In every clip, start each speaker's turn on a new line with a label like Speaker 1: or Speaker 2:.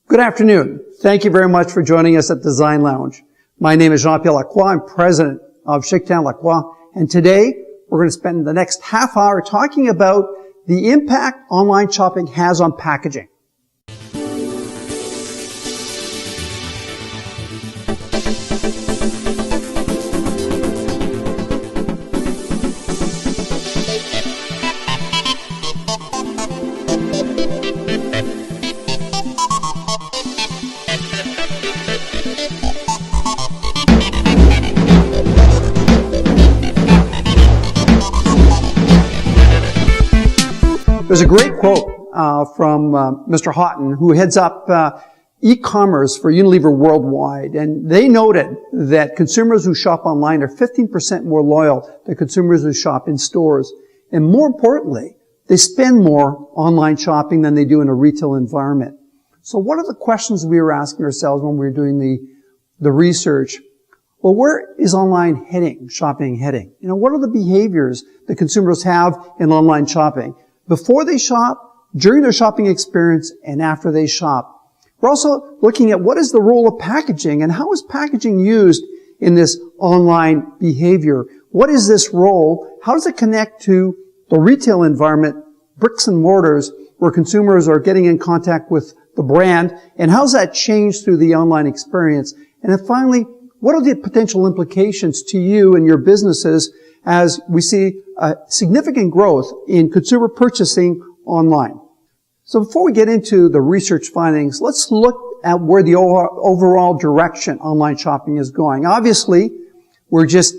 Speaker 1: Good afternoon. Thank you very much for joining us at Design Lounge. My name is Jean-Pierre. I'm president of Chic-Town Lacroix, and today we're going to spend the next half hour talking about the impact online shopping has on packaging. There's a great quote from Mr. Houghton, who heads up e-commerce for Unilever worldwide, and they noted that consumers who shop online are 15% more loyal than consumers who shop in stores. And more importantly, they spend more online shopping than they do in a retail environment. So what are the questions we were asking ourselves when we were doing the research? Well, where is online shopping heading? What are the behaviors that consumers have in online shopping? Before they shop, during their shopping experience, and after they shop. We're also looking at what is the role of packaging and how is packaging used in this online behavior? What is this role? How does it connect to the retail environment, bricks and mortars, where consumers are getting in contact with the brand? And how does that change through the online experience? And then finally, what are the potential implications to you and your businesses as we see significant growth in consumer purchasing online? So before we get into the research findings, let's look at where the overall direction online shopping is going. Obviously, we're just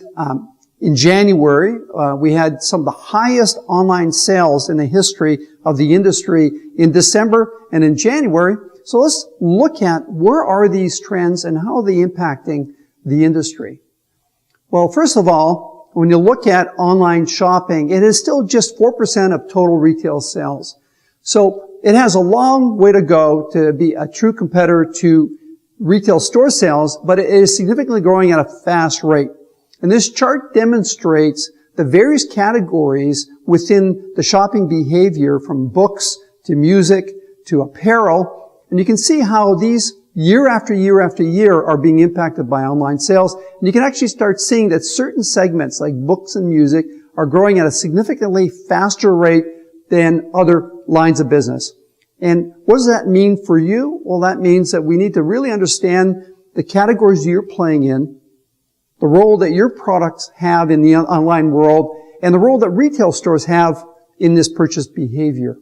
Speaker 1: in January. We had some of the highest online sales in the history of the industry in December and in January. So let's look at where are these trends and how are they impacting the industry. Well, first of all, when you look at online shopping, it is still just 4% of total retail sales. So it has a long way to go to be a true competitor to retail store sales, but it is significantly growing at a fast rate. And this chart demonstrates the various categories within the shopping behavior, from books to music to apparel. And you can see how these year after year after year are being impacted by online sales. And you can actually start seeing that certain segments like books and music are growing at a significantly faster rate than other lines of business. And what does that mean for you? Well, that means that we need to really understand the categories you're playing in, the role that your products have in the online world, and the role that retail stores have in this purchase behavior.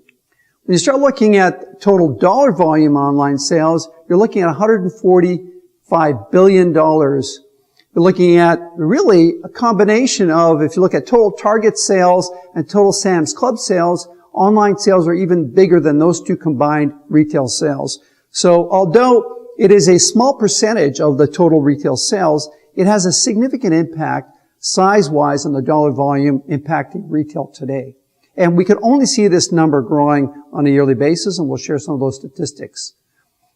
Speaker 1: When you start looking at total dollar volume online sales, you're looking at $145 billion. You're looking at really a combination of, if you look at total Target sales and total Sam's Club sales, online sales are even bigger than those two combined retail sales. So although it is a small percentage of the total retail sales, it has a significant impact size-wise on the dollar volume impacting retail today. And we can only see this number growing on a yearly basis, and we'll share some of those statistics.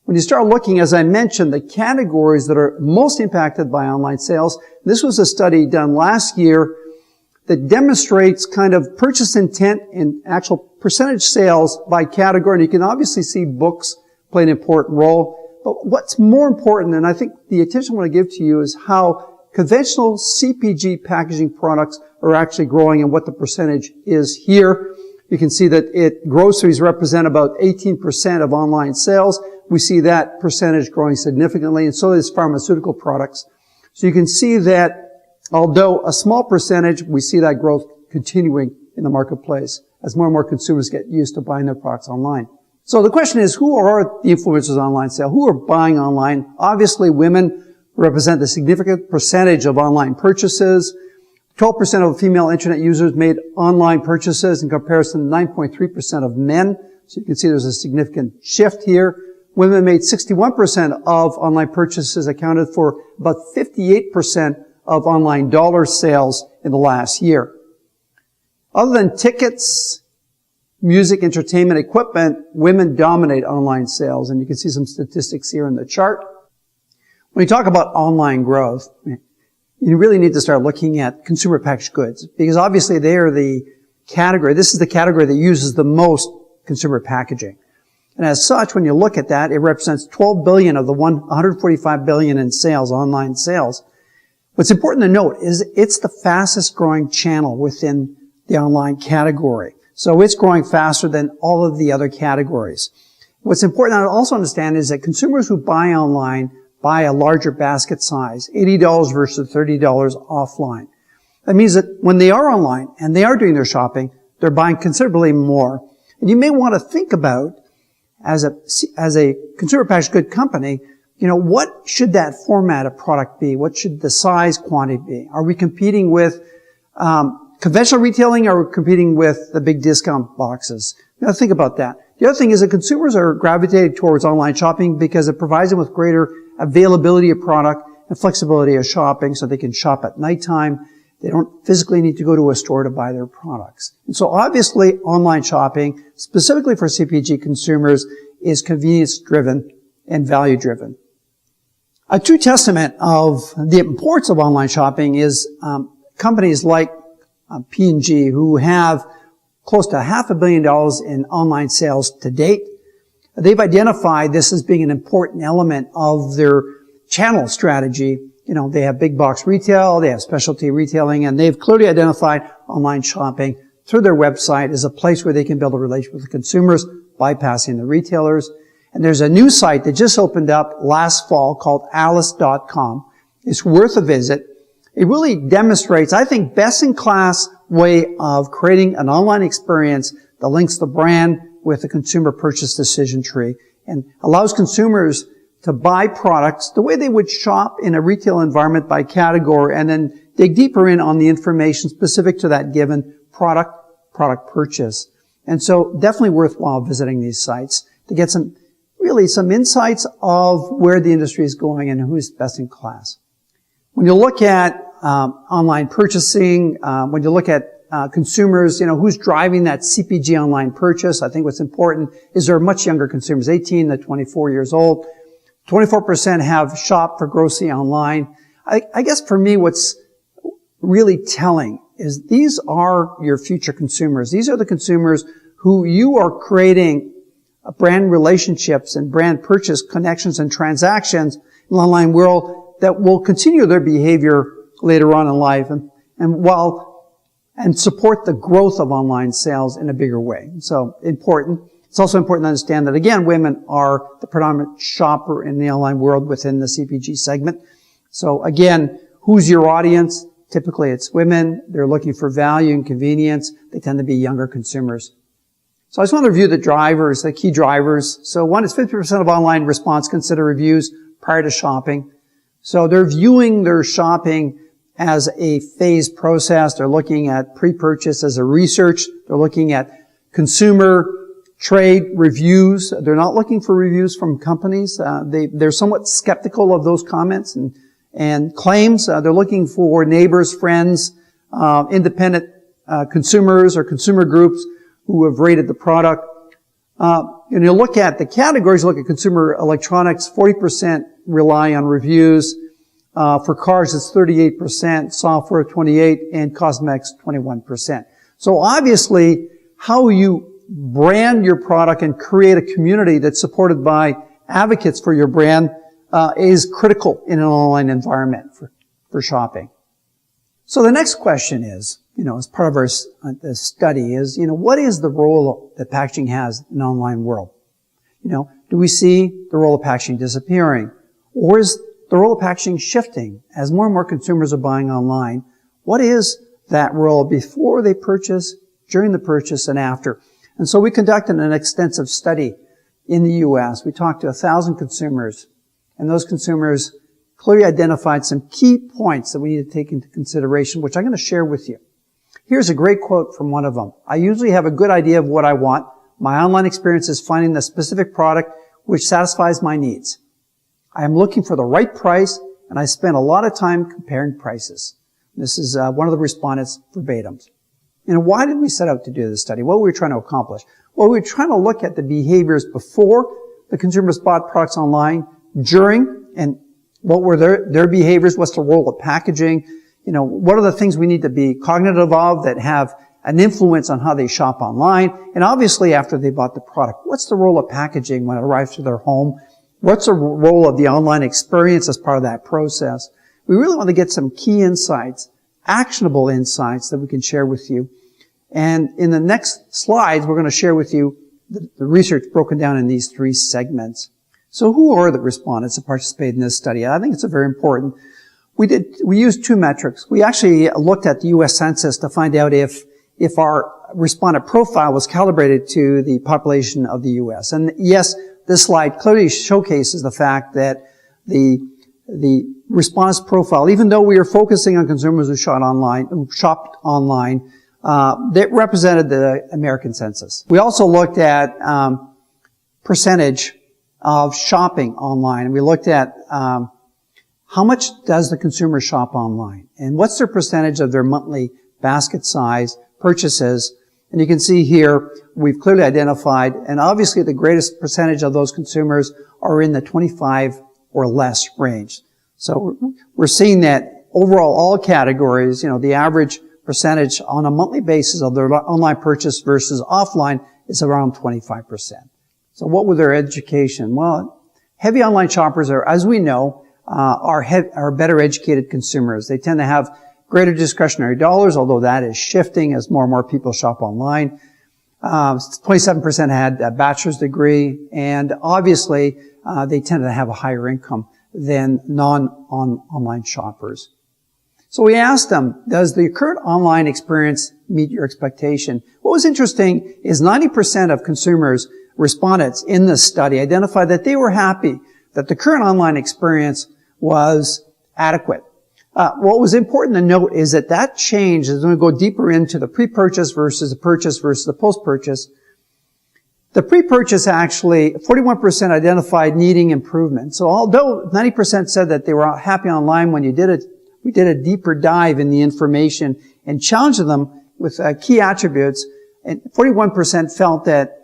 Speaker 1: When you start looking, as I mentioned, the categories that are most impacted by online sales, this was a study done last year that demonstrates kind of purchase intent and actual percentage sales by category. And you can obviously see books play an important role. But what's more important, and I think the attention I want to give to you, is how conventional CPG packaging products are actually growing and what the percentage is here. You can see that groceries represent about 18% of online sales. We see that percentage growing significantly, and so is pharmaceutical products. So you can see that although a small percentage, we see that growth continuing in the marketplace as more and more consumers get used to buying their products online. So the question is, who are the influencers online sale? Who are buying online? Obviously, women represent a significant percentage of online purchases. 12% of female internet users made online purchases in comparison to 9.3% of men. So you can see there's a significant shift here. Women made 61% of online purchases, accounted for about 58% of online dollar sales in the last year. Other than tickets, music, entertainment, equipment, women dominate online sales. And you can see some statistics here in the chart. When you talk about online growth, you really need to start looking at consumer packaged goods, because obviously they are the category. This is the category that uses the most consumer packaging. And as such, when you look at that, it represents 12 billion of the 145 billion in sales, online sales. What's important to note is it's the fastest growing channel within the online category. So it's growing faster than all of the other categories. What's important to also understand is that consumers who buy online buy a larger basket size, $80 versus $30 offline. That means that when they are online and they are doing their shopping, they're buying considerably more. And you may want to think about, as a consumer packaged good company, what should that format of product be? What should the size quantity be? Are we competing with conventional retailing, or are we competing with the big discount boxes? Think about that. The other thing is that consumers are gravitating towards online shopping because it provides them with greater availability of product and flexibility of shopping, so they can shop at nighttime. They don't physically need to go to a store to buy their products. And so obviously online shopping, specifically for CPG consumers, is convenience-driven and value-driven. A true testament of the importance of online shopping is companies like P&G, who have close to $500 million in online sales to date. They've identified this as being an important element of their channel strategy. They have big box retail, they have specialty retailing, and they've clearly identified online shopping through their website as a place where they can build a relationship with the consumers, bypassing the retailers. And there's a new site that just opened up last fall called alice.com. It's worth a visit. It really demonstrates, I think, best-in-class way of creating an online experience that links the brand with the consumer purchase decision tree and allows consumers to buy products the way they would shop in a retail environment by category, and then dig deeper in on the information specific to that given product purchase. And so definitely worthwhile visiting these sites to get some insights of where the industry is going and who's best in class. When you look at online purchasing, when you look at consumers, who's driving that CPG online purchase, I think what's important is there are much younger consumers, 18 to 24 years old. 24% have shopped for grocery online. I guess for me, what's really telling is these are your future consumers. These are the consumers who you are creating brand relationships and brand purchase connections and transactions in the online world that will continue their behavior later on in life and support the growth of online sales in a bigger way. So important. It's also important to understand that, again, women are the predominant shopper in the online world within the CPG segment. So again, who's your audience? Typically it's women. They're looking for value and convenience. They tend to be younger consumers. So I just want to review the key drivers. So one is 50% of online response consider reviews prior to shopping. So they're viewing their shopping as a phased process. They're looking at pre-purchase as a research. They're looking at consumer trade reviews. They're not looking for reviews from companies. They're somewhat skeptical of those comments and claims. They're looking for neighbors, friends, independent consumers or consumer groups who have rated the product. And you look at the categories, look at consumer electronics, 40% rely on reviews. For cars, it's 38%, software 28%, and cosmetics 21%. So obviously, how you brand your product and create a community that's supported by advocates for your brand is critical in an online environment for shopping. So the next question is, as part of our study is, what is the role that packaging has in an online world? Do we see the role of packaging disappearing? Or is the role of packaging shifting as more and more consumers are buying online? What is that role before they purchase, during the purchase, and after? And so we conducted an extensive study in the U.S. We talked to 1,000 consumers, and those consumers clearly identified some key points that we need to take into consideration, which I'm going to share with you. Here's a great quote from one of them. I usually have a good idea of what I want. My online experience is finding the specific product which satisfies my needs. I am looking for the right price, and I spend a lot of time comparing prices. This is one of the respondents' verbatims. Why did we set out to do this study? What were we trying to accomplish? Well, we were trying to look at the behaviors before the consumers bought products online, during, and what were their behaviors? What's the role of packaging? What are the things we need to be cognitive of that have an influence on how they shop online, and obviously after they bought the product. What's the role of packaging when it arrives to their home? What's the role of the online experience as part of that process? We really want to get some key insights, actionable insights that we can share with you. And in the next slides, we're going to share with you the research broken down in these 3 segments. So who are the respondents that participated in this study? I think it's very important. We used 2 metrics. We actually looked at the U.S. Census to find out if our respondent profile was calibrated to the population of the U.S. And yes, this slide clearly showcases the fact that the respondent's profile, even though we are focusing on consumers who shopped online, that represented the American census. We also looked at percentage of shopping online, and we looked at how much does the consumer shop online, and what's their percentage of their monthly basket size purchases. And you can see here we've clearly identified, and obviously the greatest percentage of those consumers are in the 25 or less range. So we're seeing that overall all categories, the average percentage on a monthly basis of their online purchase versus offline is around 25%. So what with their education? Well, heavy online shoppers are, as we know, are better educated consumers. They tend to have greater discretionary dollars, although that is shifting as more and more people shop online. 27% had a bachelor's degree, and obviously they tend to have a higher income than non-online shoppers. So we asked them, does the current online experience meet your expectation? What was interesting is 90% of consumers, respondents in this study, identified that they were happy that the current online experience was adequate. What was important to note is that change is going to go deeper into the pre-purchase versus the purchase versus the post-purchase. The pre-purchase actually, 41% identified needing improvement. So although 90% said that they were happy online when we did a deeper dive in the information and challenged them with key attributes, and 41% felt that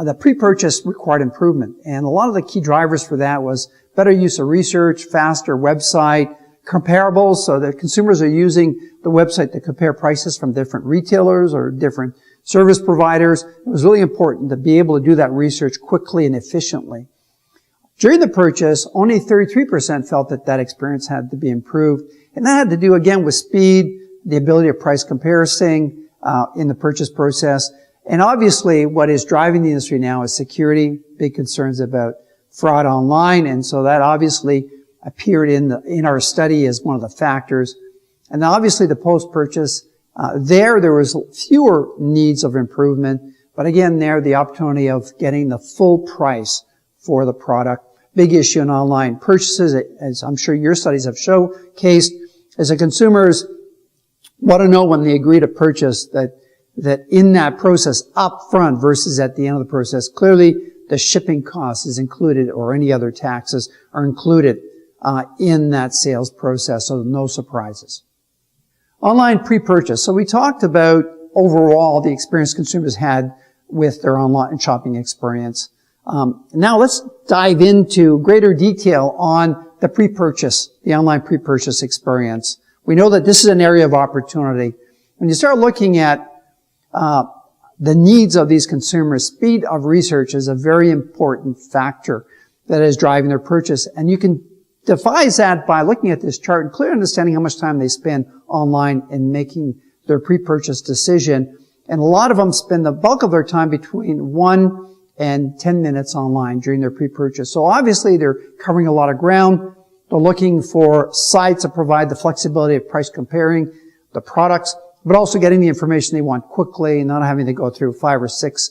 Speaker 1: the pre-purchase required improvement. And a lot of the key drivers for that was better use of research, faster website, comparables, so that consumers are using the website to compare prices from different retailers or different service providers. It was really important to be able to do that research quickly and efficiently. During the purchase, only 33% felt that experience had to be improved. And that had to do, again, with speed, the ability of price comparison in the purchase process. And obviously, what is driving the industry now is security, big concerns about fraud online. And so that obviously appeared in our study as one of the factors. And obviously, the post-purchase, there was fewer needs of improvement. But again, the opportunity of getting the full price for the product. Big issue in online purchases, as I'm sure your studies have showcased, is that consumers want to know when they agree to purchase that in that process up front versus at the end of the process, clearly the shipping cost is included or any other taxes are included in that sales process, so no surprises. Online pre-purchase. So we talked about overall the experience consumers had with their online shopping experience. Now let's dive into greater detail on the pre-purchase, the online pre-purchase experience. We know that this is an area of opportunity. When you start looking at the needs of these consumers, speed of research is a very important factor that is driving their purchase. And you can devise that by looking at this chart and clearly understanding how much time they spend online in making their pre-purchase decision. And a lot of them spend the bulk of their time between 1 and 10 minutes online during their pre-purchase. So obviously they're covering a lot of ground. They're looking for sites that provide the flexibility of price comparing the products, but also getting the information they want quickly and not having to go through 5 or 6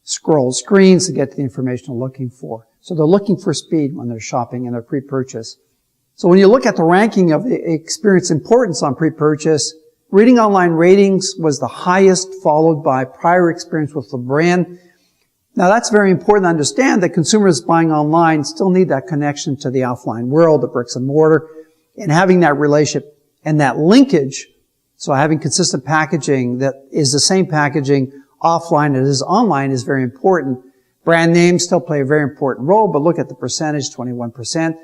Speaker 1: scroll screens to get to the information they're looking for. So they're looking for speed when they're shopping in their pre-purchase. So when you look at the ranking of the experience importance on pre-purchase, reading online ratings was the highest, followed by prior experience with the brand. Now that's very important to understand that consumers buying online still need that connection to the offline world, the bricks and mortar, and having that relationship and that linkage. So having consistent packaging that is the same packaging offline as it is online is very important. Brand names still play a very important role, but look at the percentage, 21%.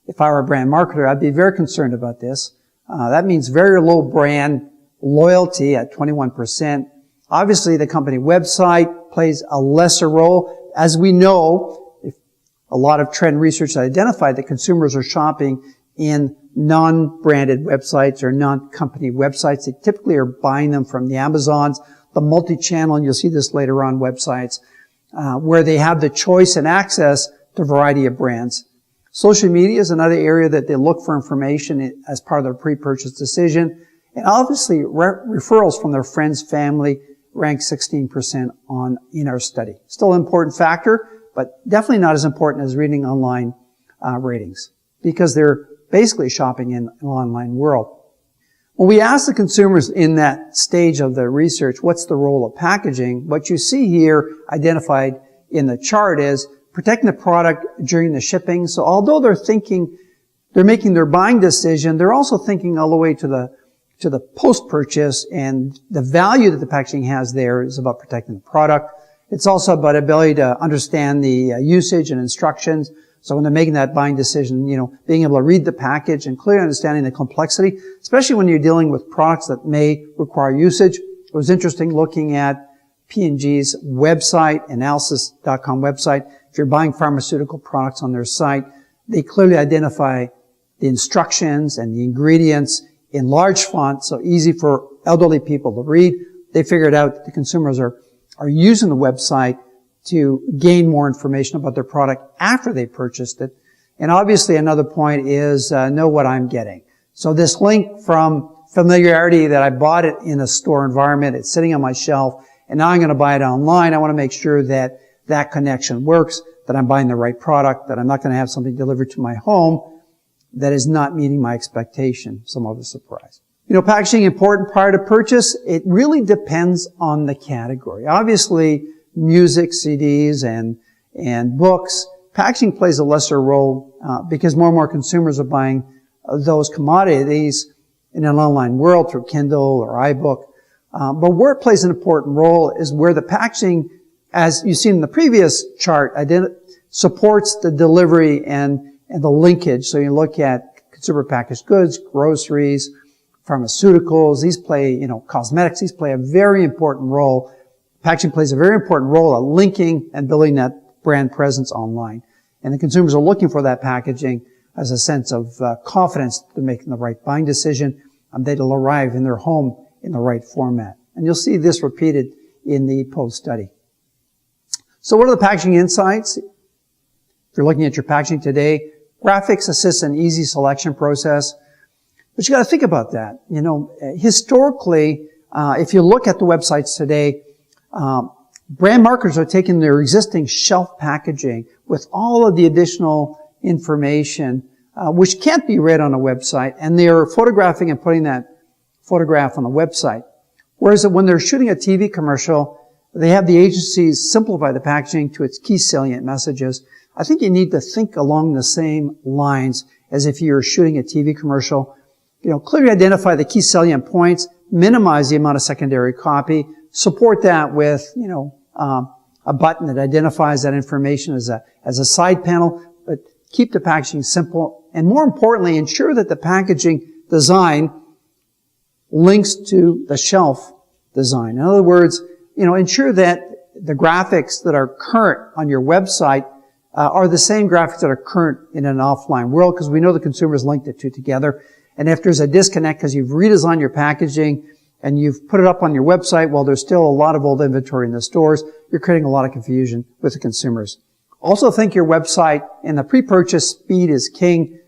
Speaker 1: If I were a brand marketer, I'd be very concerned about this. That means very low brand loyalty at 21%. Obviously, the company website plays a lesser role. As we know, a lot of trend research identified that consumers are shopping in non-branded websites or non-company websites. They typically are buying them from the Amazons, the multi-channel, and you'll see this later on, websites, where they have the choice and access to a variety of brands. Social media is another area that they look for information as part of their pre-purchase decision. And obviously, referrals from their friends, family, ranked 16% in our study. Still an important factor, but definitely not as important as reading online ratings, because they're basically shopping in an online world. When we ask the consumers in that stage of the research, what's the role of packaging, what you see here identified in the chart is protecting the product during the shipping. So although they're making their buying decision, they're also thinking all the way to the post-purchase, and the value that the packaging has there is about protecting the product. It's also about ability to understand the usage and instructions. So when they're making that buying decision, being able to read the package and clearly understanding the complexity, especially when you're dealing with products that may require usage. It was interesting looking at P&G's website, analysis.com website. If you're buying pharmaceutical products on their site, they clearly identify the instructions and the ingredients in large font, so easy for elderly people to read. They figured out that the consumers are using the website to gain more information about their product after they purchased it. And obviously another point is know what I'm getting. So this link from familiarity that I bought it in a store environment, it's sitting on my shelf, and now I'm going to buy it online. I want to make sure that that connection works, that I'm buying the right product, that I'm not going to have something delivered to my home that is not meeting my expectation, some other surprise. Packaging important prior to purchase, it really depends on the category. Obviously, music, CDs, and books, packaging plays a lesser role because more and more consumers are buying those commodities in an online world through Kindle or iBook. But where it plays an important role is where the packaging, as you've seen in the previous chart, supports the delivery and the linkage. So you look at consumer packaged goods, groceries, pharmaceuticals, these play, cosmetics, these play a very important role. Packaging plays a very important role at linking and building that brand presence online. And the consumers are looking for that packaging as a sense of confidence that they're making the right buying decision, and that it'll arrive in their home in the right format. And you'll see this repeated in the post-study. So what are the packaging insights? If you're looking at your packaging today, graphics assist an easy selection process. But you got to think about that. Historically, if you look at the websites today, brand marketers are taking their existing shelf packaging with all of the additional information, which can't be read on a website, and they are photographing and putting that photograph on the website. Whereas when they're shooting a TV commercial, they have the agencies simplify the packaging to its key salient messages. I think you need to think along the same lines as if you're shooting a TV commercial. Clearly identify the key salient points, minimize the amount of secondary copy, support that with, a button that identifies that information as a side panel, but keep the packaging simple, and more importantly, ensure that the packaging design links to the shelf design. In other words, ensure that the graphics that are current on your website are the same graphics that are current in an offline world, because we know the consumers linked the two together. And if there's a disconnect because you've redesigned your packaging and you've put it up on your website while there's still a lot of old inventory in the stores, you're creating a lot of confusion with the consumers. Also think your website in the pre-purchase speed is king.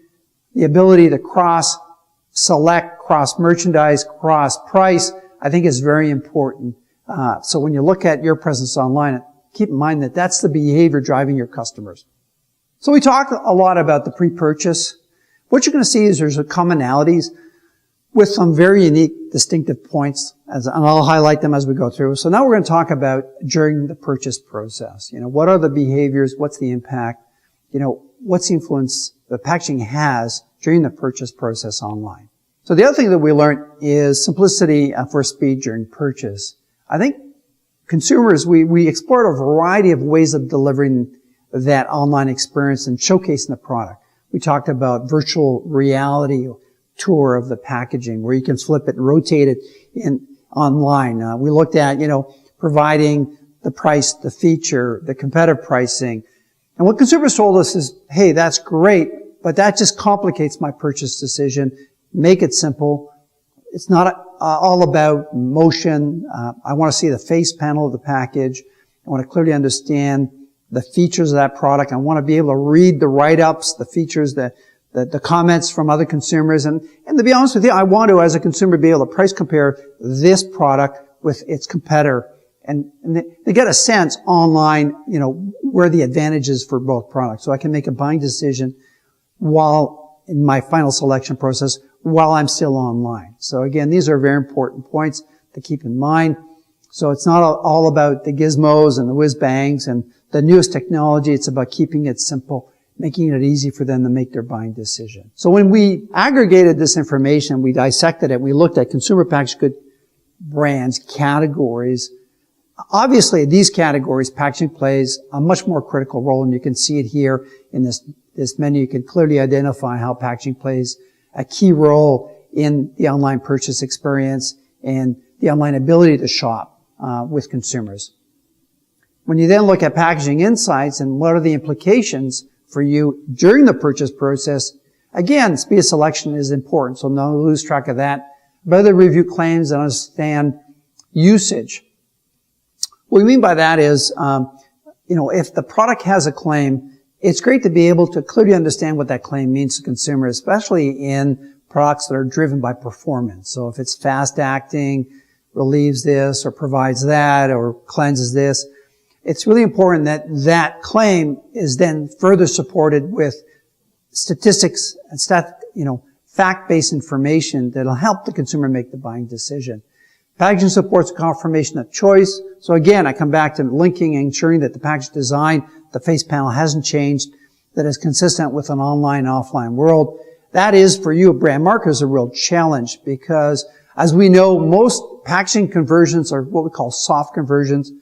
Speaker 1: The ability to cross-select, cross-merchandise, cross-price, I think is very important. So when you look at your presence online, keep in mind that that's the behavior driving your customers. So we talked a lot about the pre-purchase. What you're going to see is there's commonalities with some very unique, distinctive points, and I'll highlight them as we go through. So now we're going to talk about during the purchase process. What are the behaviors? What's the impact? What's the influence the packaging has during the purchase process online? So the other thing that we learned is simplicity for speed during purchase. I think consumers, we explored a variety of ways of delivering that online experience and showcasing the product. We talked about virtual reality tour of the packaging where you can flip it and rotate it online. We looked at, providing the price, the feature, the competitive pricing. And what consumers told us is, hey, that's great, but that just complicates my purchase decision. Make it simple. It's not all about motion. I want to see the face panel of the package. I want to clearly understand the features of that product. I want to be able to read the write-ups, the features, the comments from other consumers. And to be honest with you, I want to, as a consumer, be able to price compare this product with its competitor. And they get a sense online, where the advantage is for both products. So I can make a buying decision while in my final selection process, while I'm still online. So again, these are very important points to keep in mind. So it's not all about the gizmos and the whiz-bangs and the newest technology. It's about keeping it simple, making it easy for them to make their buying decision. So when we aggregated this information, we dissected it, we looked at consumer packaged good brands, categories. Obviously, these categories, packaging plays a much more critical role, and you can see it here in this menu. You can clearly identify how packaging plays a key role in the online purchase experience and the online ability to shop with consumers. When you then look at packaging insights and what are the implications for you during the purchase process, again, speed of selection is important, so don't lose track of that. Better review claims and understand usage. What we mean by that is, if the product has a claim, it's great to be able to clearly understand what that claim means to consumers, especially in products that are driven by performance. So if it's fast acting, relieves this, or provides that, or cleanses this, it's really important that that claim is then further supported with statistics and fact-based information that'll help the consumer make the buying decision. Packaging supports confirmation of choice. So again, I come back to linking and ensuring that the package design, the face panel hasn't changed, that is consistent with an online and offline world. That is, for you, brand marketers, a real challenge because, as we know, most packaging conversions are what we call soft conversions,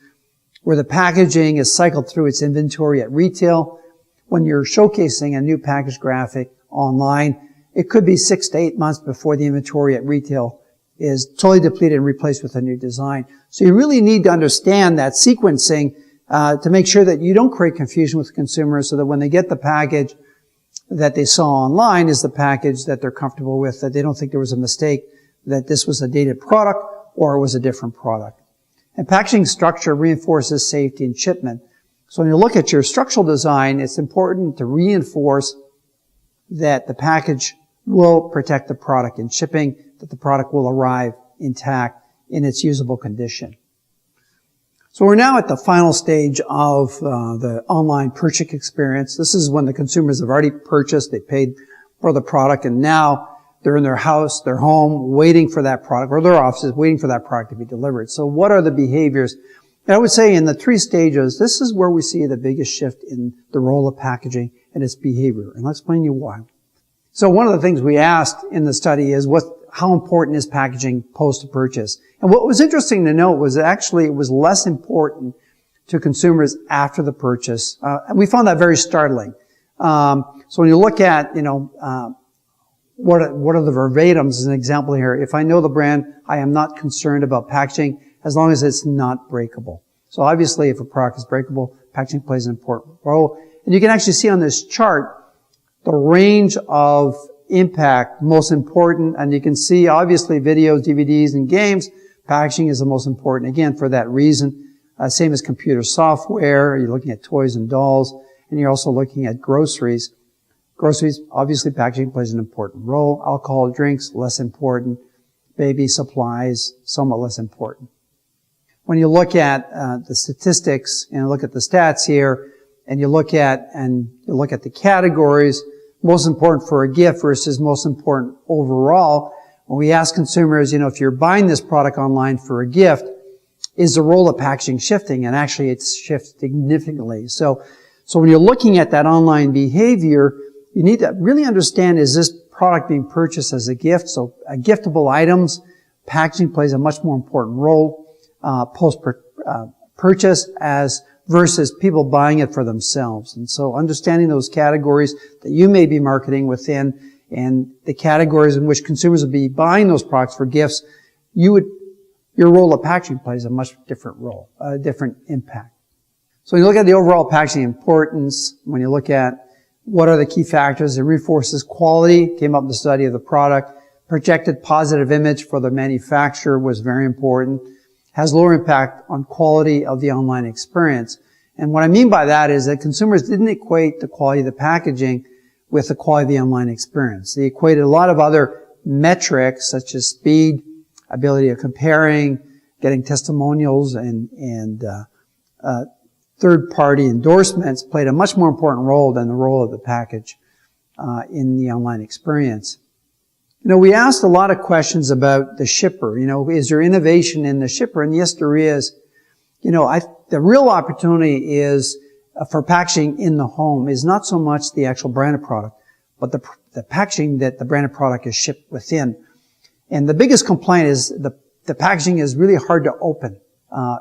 Speaker 1: where the packaging is cycled through its inventory at retail. When you're showcasing a new package graphic online, it could be 6 to 8 months before the inventory at retail is totally depleted and replaced with a new design. So you really need to understand that sequencing to make sure that you don't create confusion with consumers so that when they get the package that they saw online is the package that they're comfortable with, that they don't think there was a mistake, that this was a dated product or it was a different product. And packaging structure reinforces safety and shipment. So when you look at your structural design, it's important to reinforce that the package will protect the product in shipping, that the product will arrive intact in its usable condition. So we're now at the final stage of the online purchase experience. This is when the consumers have already purchased, they paid for the product, and now they're in their house, their home, waiting for that product, or their offices, waiting for that product to be delivered. So what are the behaviors? And I would say in the 3 stages, this is where we see the biggest shift in the role of packaging and its behavior. And I'll explain to you why. So one of the things we asked in the study is how important is packaging post-purchase? And what was interesting to note was actually it was less important to consumers after the purchase. And we found that very startling. So when you look at, what are the verbatims as an example here? If I know the brand, I am not concerned about packaging as long as it's not breakable. So obviously if a product is breakable, packaging plays an important role. And you can actually see on this chart the range of impact, most important, and you can see obviously videos, DVDs, and games, packaging is the most important, again, for that reason. Same as computer software, you're looking at toys and dolls, and you're also looking at groceries. Groceries, obviously packaging plays an important role. Alcohol drinks, less important. Baby supplies, somewhat less important. When you look at the statistics and look at the stats here, and you look at the categories, most important for a gift versus most important overall, when we ask consumers, if you're buying this product online for a gift, is the role of packaging shifting? And actually it's shifted significantly. So when you're looking at that online behavior, you need to really understand, is this product being purchased as a gift? So giftable items, packaging plays a much more important role post-purchase versus people buying it for themselves. And so understanding those categories that you may be marketing within and the categories in which consumers will be buying those products for gifts, you would your role of packaging plays a much different role, a different impact. So when you look at the overall packaging importance, when you look at what are the key factors, it reinforces quality, came up in the study of the product, projected positive image for the manufacturer was very important, has lower impact on quality of the online experience. And what I mean by that is that consumers didn't equate the quality of the packaging with the quality of the online experience. They equated a lot of other metrics such as speed, ability of comparing, getting testimonials, and third-party endorsements played a much more important role than the role of the package in the online experience. You know, we asked a lot of questions about the shipper. You know, is there innovation in the shipper? And yes, there is. You know, the real opportunity is for packaging in the home is not so much the actual branded product, but the packaging that the branded product is shipped within. And the biggest complaint is the packaging is really hard to open.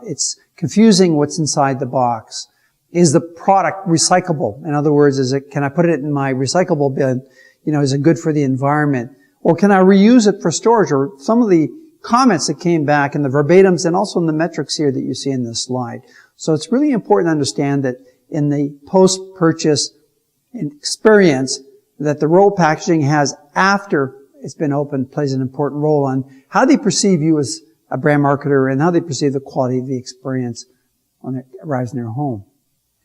Speaker 1: It's confusing what's inside the box. Is the product recyclable? In other words, can I put it in my recyclable bin? You know, is it good for the environment? Or can I reuse it for storage? Or some of the comments that came back in the verbatims and also in the metrics here that you see in this slide. So it's really important to understand that in the post-purchase experience that the role packaging has after it's been opened plays an important role on how they perceive you as a brand marketer and how they perceive the quality of the experience when it arrives in their home.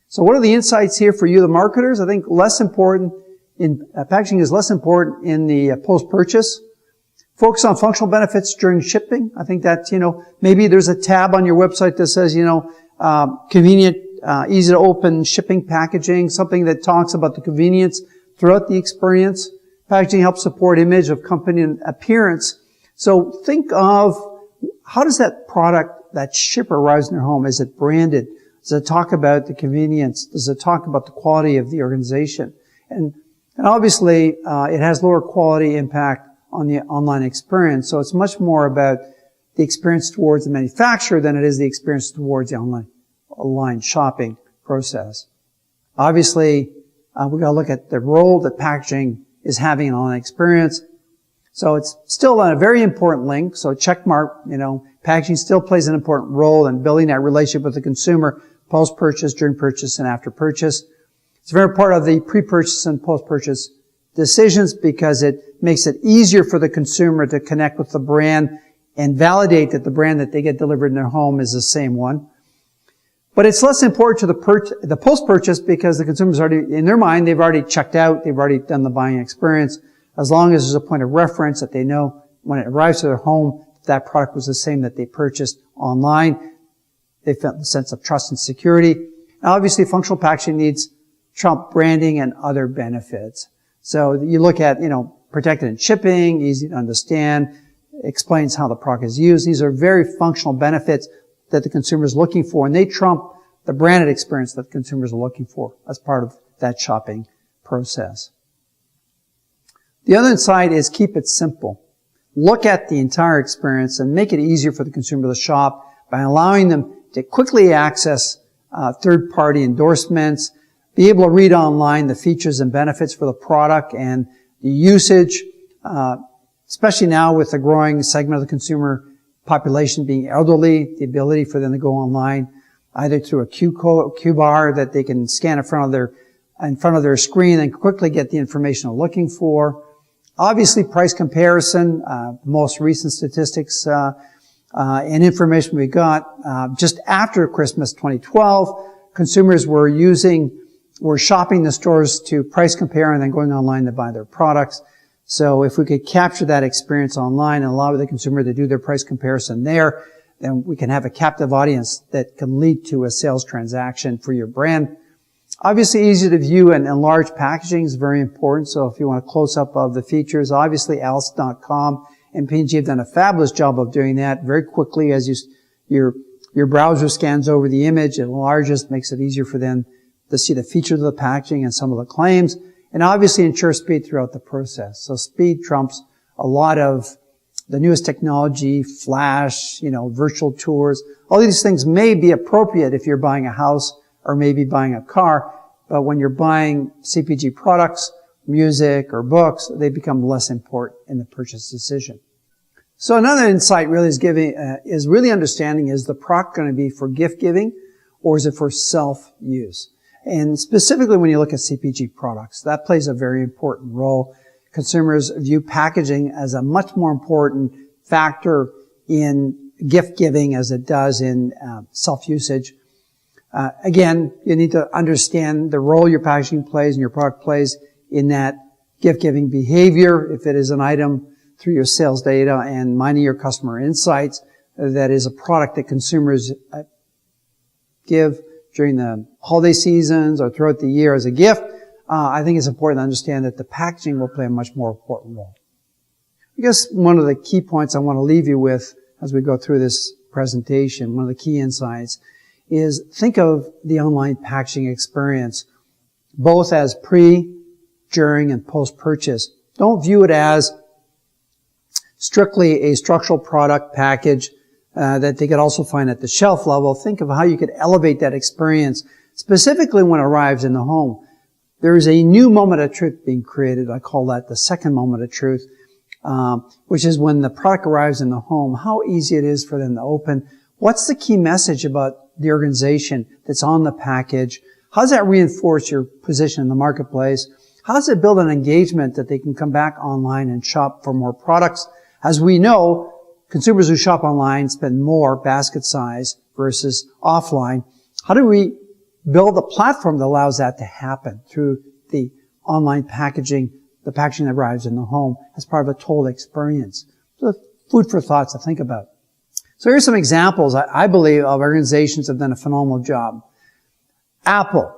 Speaker 1: So what are the insights here for you, the marketers? I think packaging is less important in the post-purchase. Focus on functional benefits during shipping. I think that, you know, maybe there's a tab on your website that says, you know, convenient, easy to open shipping packaging, something that talks about the convenience throughout the experience. Packaging helps support image of company and appearance. So think of how does that product, that shipper arrives in their home? Is it branded? Does it talk about the convenience? Does it talk about the quality of the organization? And obviously, it has lower quality impact on the online experience. So it's much more about the experience towards the manufacturer than it is the experience towards the online shopping process. Obviously, we've got to look at the role that packaging is having in online experience. So it's still a very important link. So check mark, you know, packaging still plays an important role in building that relationship with the consumer post-purchase, during purchase, and after purchase. It's a very part of the pre-purchase and post-purchase decisions because it makes it easier for the consumer to connect with the brand and validate that the brand that they get delivered in their home is the same one. But it's less important to the post-purchase because the consumer's already, in their mind, they've already checked out, they've already done the buying experience. As long as there's a point of reference that they know when it arrives to their home, that product was the same that they purchased online, they felt the sense of trust and security. Now, obviously, functional packaging needs trump branding and other benefits. So you look at, you know, protected in shipping, easy to understand, explains how the product is used. These are very functional benefits that the consumer is looking for, and they trump the branded experience that consumers are looking for as part of that shopping process. The other insight is keep it simple. Look at the entire experience and make it easier for the consumer to shop by allowing them to quickly access third-party endorsements, be able to read online the features and benefits for the product and the usage, especially now with the growing segment of the consumer population being elderly, the ability for them to go online either through a Q bar that they can scan in front of their screen and quickly get the information they're looking for. Obviously, price comparison, the most recent statistics and information we got just after Christmas 2012, consumers were shopping the stores to price compare and then going online to buy their products. So if we could capture that experience online and allow the consumer to do their price comparison there, then we can have a captive audience that can lead to a sales transaction for your brand. Obviously, easy to view and large packaging is very important. So if you want a close-up of the features, obviously Alice.com and P&G have done a fabulous job of doing that very quickly as your browser scans over the image. It enlarges, makes it easier for them to see the features of the packaging and some of the claims, and obviously ensure speed throughout the process. So speed trumps a lot of the newest technology, flash, virtual tours. All these things may be appropriate if you're buying a house or maybe buying a car, but when you're buying CPG products, music, or books, they become less important in the purchase decision. So another insight really is really understanding, is the product going to be for gift giving or is it for self-use? And specifically when you look at CPG products, that plays a very important role. Consumers view packaging as a much more important factor in gift giving as it does in self-usage. Again, you need to understand the role your packaging plays and your product plays in that gift-giving behavior. If it is an item through your sales data and mining your customer insights, that is a product that consumers give during the holiday seasons or throughout the year as a gift, I think it's important to understand that the packaging will play a much more important role. I guess one of the key points I want to leave you with as we go through this presentation, one of the key insights, is think of the online packaging experience both as pre, during, and post-purchase. Don't view it as strictly a structural product package that they could also find at the shelf level. Think of how you could elevate that experience, specifically when it arrives in the home. There is a new moment of truth being created. I call that the second moment of truth, which is when the product arrives in the home, how easy it is for them to open. What's the key message about the organization that's on the package? How does that reinforce your position in the marketplace? How does it build an engagement that they can come back online and shop for more products? As we know, consumers who shop online spend more basket size versus offline. How do we build a platform that allows that to happen through the online packaging, the packaging that arrives in the home as part of a total experience? So food for thought to think about. So here's some examples, I believe, of organizations that have done a phenomenal job. Apple.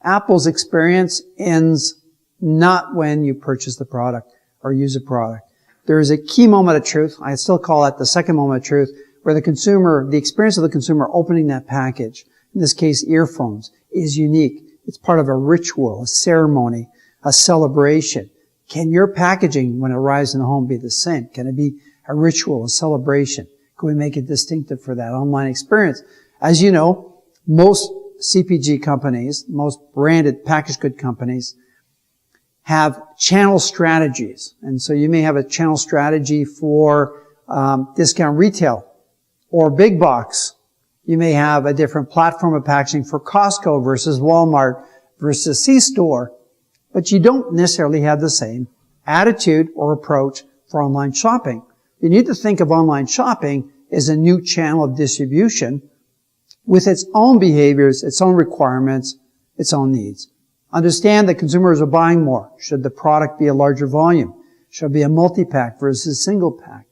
Speaker 1: Apple's experience ends not when you purchase the product or use a product. There is a key moment of truth. I still call it the second moment of truth, where the experience of the consumer opening that package, in this case earphones, is unique. It's part of a ritual, a ceremony, a celebration. Can your packaging, when it arrives in the home, be the same? Can it be a ritual, a celebration? Can we make it distinctive for that online experience? As you know, most CPG companies, most branded packaged good companies, have channel strategies. And so you may have a channel strategy for discount retail or big box. You may have a different platform of packaging for Costco versus Walmart versus C-store. But you don't necessarily have the same attitude or approach for online shopping. You need to think of online shopping as a new channel of distribution with its own behaviors, its own requirements, its own needs. Understand that consumers are buying more. Should the product be a larger volume? Should it be a multi-pack versus single pack?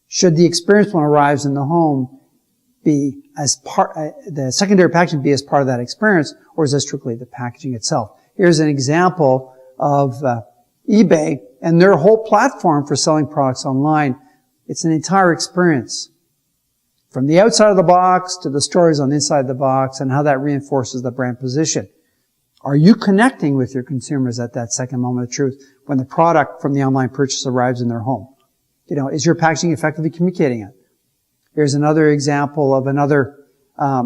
Speaker 1: Should the experience when it arrives in the home be as part, the secondary packaging be as part of that experience, or is it strictly the packaging itself? Here's an example of eBay and their whole platform for selling products online. It's an entire experience, from the outside of the box to the stories on the inside of the box and how that reinforces the brand position. Are you connecting with your consumers at that second moment of truth when the product from the online purchase arrives in their home? Is your packaging effectively communicating it? Here's another example of another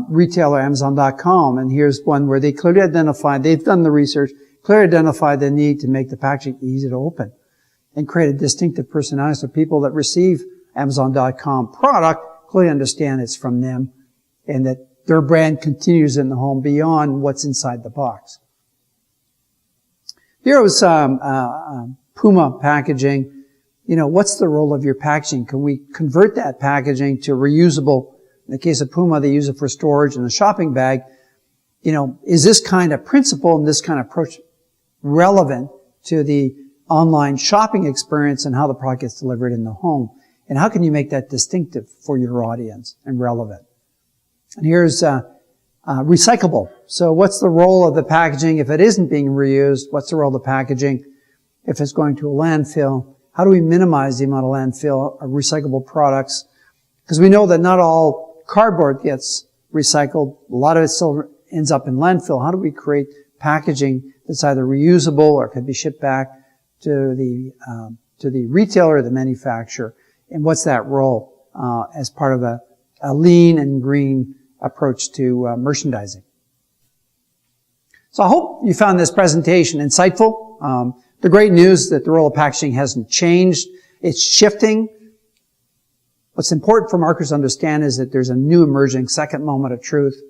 Speaker 1: retailer, Amazon.com, and here's one where they clearly identified, they've done the research, clearly identified the need to make the packaging easy to open and create a distinctive personality so people that receive Amazon.com product clearly understand it's from them and that their brand continues in the home beyond what's inside the box. Here was Puma packaging. What's the role of your packaging? Can we convert that packaging to reusable? In the case of Puma, they use it for storage in a shopping bag. Is this kind of principle and this kind of approach relevant to the online shopping experience and how the product gets delivered in the home? And how can you make that distinctive for your audience and relevant? And here's recyclable. So what's the role of the packaging if it isn't being reused? What's the role of the packaging if it's going to a landfill? How do we minimize the amount of landfill of recyclable products? Because we know that not all cardboard gets recycled. A lot of it still ends up in landfill. How do we create packaging that's either reusable or can be shipped back to the retailer or the manufacturer? And what's that role as part of a lean and green approach to merchandising? So I hope you found this presentation insightful. The great news is that the role of packaging hasn't changed. It's shifting. What's important for marketers to understand is that there's a new emerging second moment of truth.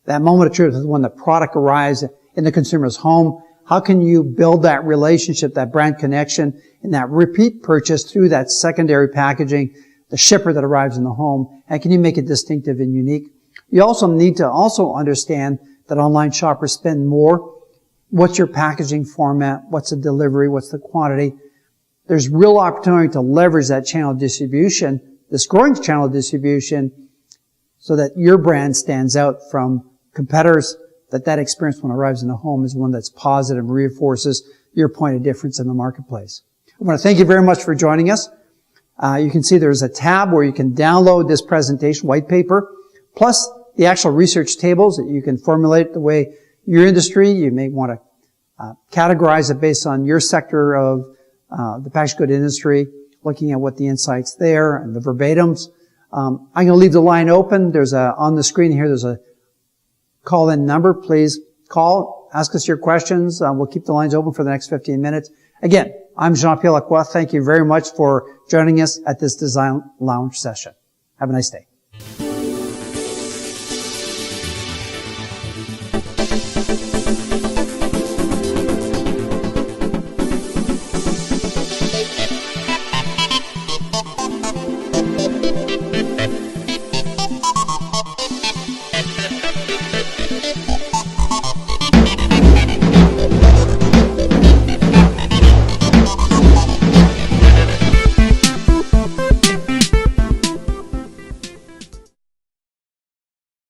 Speaker 1: That moment of truth is when the product arrives in the consumer's home. How can you build that relationship, that brand connection, and that repeat purchase through that secondary packaging, the shipper that arrives in the home, and can you make it distinctive and unique? You also need to understand that online shoppers spend more. What's your packaging format? What's the delivery? What's the quantity? There's real opportunity to leverage that channel of distribution, this growing channel of distribution, so that your brand stands out from competitors, that experience when it arrives in the home is one that's positive and reinforces your point of difference in the marketplace. I want to thank you very much for joining us. You can see there's a tab where you can download this presentation, white paper, plus the actual research tables that you can formulate the way your industry, you may want to categorize it based on your sector of the packaged good industry, looking at what the insights there and the verbatims. I'm going to leave the line open. On the screen here, there's a call-in number. Please call, ask us your questions. We'll keep the lines open for the next 15 minutes. Again, I'm Jean-Pierre. Thank you very much for joining us at this Design Lounge session. Have a nice day.